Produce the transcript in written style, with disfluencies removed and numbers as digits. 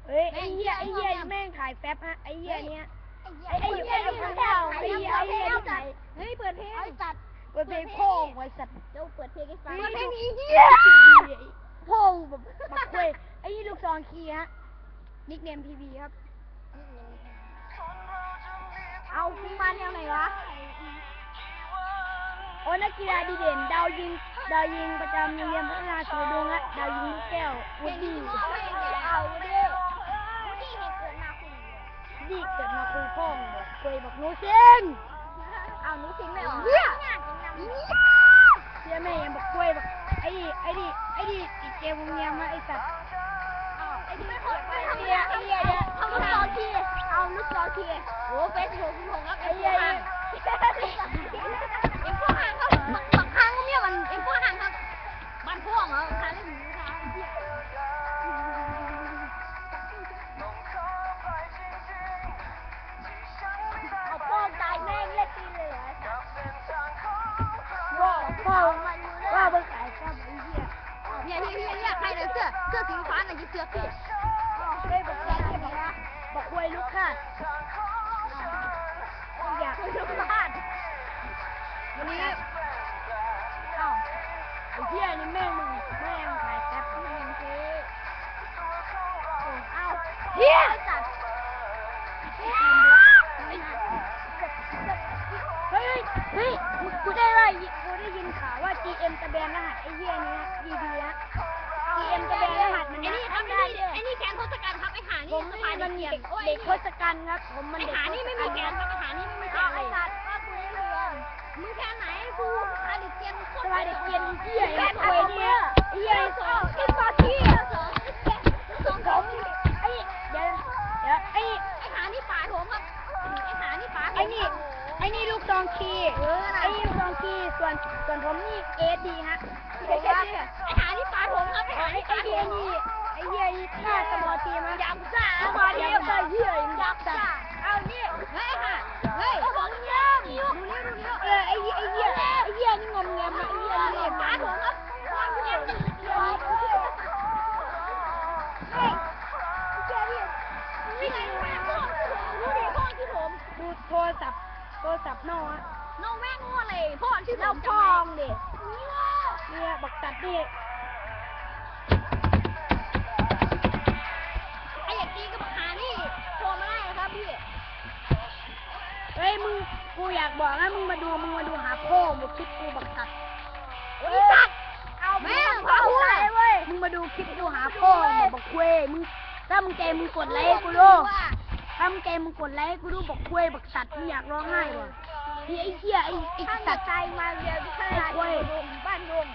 เฮ้ยไอ้เหี้ยแม่งถ่ายแฟบฮะไอ้เหี้ยเนี้ยไอ้เหี้ยเฮ้ยเปิดเพลงเปิดเพลงพ่อไว้สัตว์เดี๋ยวเปิดเพลงให้ฟังเปิดเพลงนี้เหี้ยพ่อแบบบักเว้ยไอ้ลูกซองคีย์ฮะนิกเนมพีบีครับเอามึงมาแนวไหนวะโอ้นักกีฬาดีเด่นดาวยิงประจำโรงเรียนพัฒนาสุรดงฮะดาวยิงลูกแก้ววูดดี้เอาเด้อดีเกิดมาคุยพ่องบอกคุยบอกหนูซิงเอาหนูซิงไม่ออกเฮียแม่ยังบอกคุยบอกไอ้ดิติดเกมวงเงียมาไอ้สัตว์ไอ้ดิไม่ขอไปเฮียเอาลูกซอคีโอ้เฟซบุ๊กผมครับไอ้เฮียเอ็งพวกห่างครับบักห่างเนี่ยมันเอ็งพวกห่างครับบ้านพวกเหรอทานเล่นหมูทานเฮียเอาพ่อตายแม่งเล่นตีเลยเหรอพ่อเบิกขายครับไอ้เหี้ยเฮียใครเลยเสื้อสีฟ้าน่ะยิ่งเสื้อพี่เฮ้ยบอกคุยลูกค้าอยากลูกค้าวันนี้เอ้าไอ้เหี้ยนี่แม่มึงขายแป๊บมึงสิเอ้าเหี้ยจัดเฮ้ยกูได้ยินข่าวว่า GM จะแบนรหัสไอ้เหี้ยนี้ดีๆนะ GM จะแบนรหัสมันไอ้นี่ทำได้ไอ้นี่แกนทศกัณฐ์ครับไอ้หานี่สะพานมันเด็กทศกัณฐ์ครับผมมันไอ้หานี่ไม่มีแกนครับไอ้หานี่ไม่มีแกนไอ้สัตว์ว่ากูได้เรียนมึงแค่ไหนกูสภาเด็กเกียนสภาเด็กเกียนเหี้ยไอ้ควยเนี่ยไอ้เหี้ยสองไอ้ปาขี้สองไอ้เดี๋ยวไอ้หานี่ป่าโถมครับไอ้หานี่ป่าไอ้นี่ลูกซองคีไอ้ลูกซองคีส่วนผมนี่เอสดีฮะไอ้หานี่ป่าโถมครับไอ้หานี่ป่าโถมไอ้เหี้ยหน้าสมอทีมั้ยยักษ์ซ่าสมอทีก็เหี้ยยักษ์ซ่าเอานี่เฮ้ยค่ะเฮ้ยของเงี้ยดูนี่ไอ้เหี้ยนี่งอมแงมไอ้เหี้ยนี่ป่าโถมครับดูโทรศัพท์น้องแม่งงัวเลยพ่อชื่อน้องพองดิเนี่ยบักตัดดิไอ้อยากตีกับบักหานี่โทรมาได้ครับพี่เฮ้ยกูอยากบอกนะมึงมาดูหาพ่อมาคลิปกูบักตัดโอ้ยตัดเอาแม่งเอาเลยเว้ยมึงมาดูคลิปกูหาพ่อบักเว้ยมึงถ้ามึงเกมมึงกดไลค์กูดูถ้ามึงเกมมึงกดไลค์กูดูบักเว้ยบักตัดมึงอยากร้องไห้ว่ะไอ้เหี้ยไอ้สัตว์ใจมาเรียนที่ขนาดบ้านดง